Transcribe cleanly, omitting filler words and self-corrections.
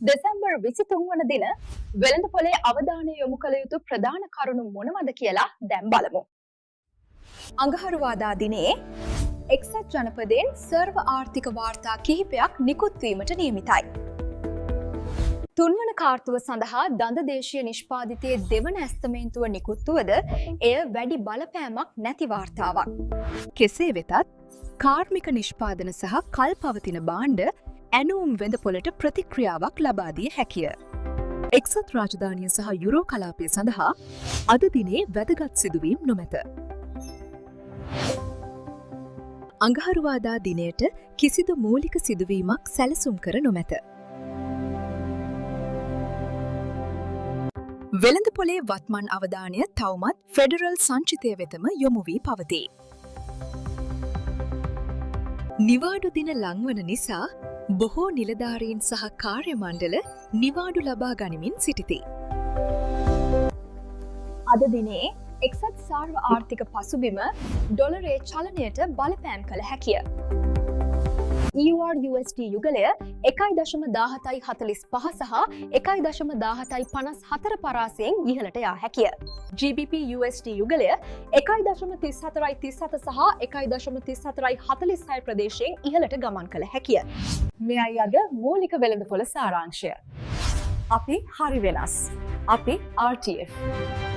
දෙසැම්බර් 23 වන දින වෙළඳපොලේ අවධානය යොමු කළ යුතු ප්‍රධාන කරුණු මොනවද කියලා දැන් බලමු. අඟහරුවාදා දිනේ එක්සත් ජනපදයෙන් සර්ව ආර්ථික වාර්තා කිහිපයක් නිකුත් වීමට නියමිතයි. තුන්වන කාර්තුව සඳහා දඳ දේශීය නිෂ්පාදිතයේ දෙවන ඇස්තමේන්තුව නිකුත් වුවද එය වැඩි බලපෑමක් නැති වාර්තාවක්. කෙසේ වෙතත් කාර්මික නිෂ්පාදන සහ කල් පවතින භාණ්ඩ ඇනූම් වෙළඳපොළට ප්‍රතික්‍රියාවක් ලබා දිය හැකිය. එක්සත් රාජධානිය සහ යුරෝ කලාපය සඳහා අද දිනේ වැදගත් සිදුවීම් නොමැත. අඟහරුවාදා දිනයට කිසිදු මූලික සිදුවීමක් සැලසුම් කර නොමැත. වෙළඳපොලේ වත්මන් අවධානය තවමත් ෆෙඩරල් සංචිතය වෙතම යොමු වී පවතී. නිවාඩු දින ලංවන නිසා බොහෝ නිලධාරීන් සහ කාර්ය මණ්ඩල නිවාඩු ලබා ගනිමින් සිටිති. අද දිනේ එක්සත් සාර්ව ආර්ථික පසුබිම ඩොලරේ චලනයට බලපෑම් කළ හැකිය. EUR/USD යුගලය 1.1745 සහ 1.1754 පරාසයෙන් ඉහළට යා හැකිය. GBP/USD යුගලය 1.3437 සහ 1.3446 ප්‍රදේශයෙන් ඉහළට ගමන් කළ හැකිය. මෙයයි අද මූලික වෙළඳපොළ සාරාංශය. අපි හරි වෙනස්. අපි RTF.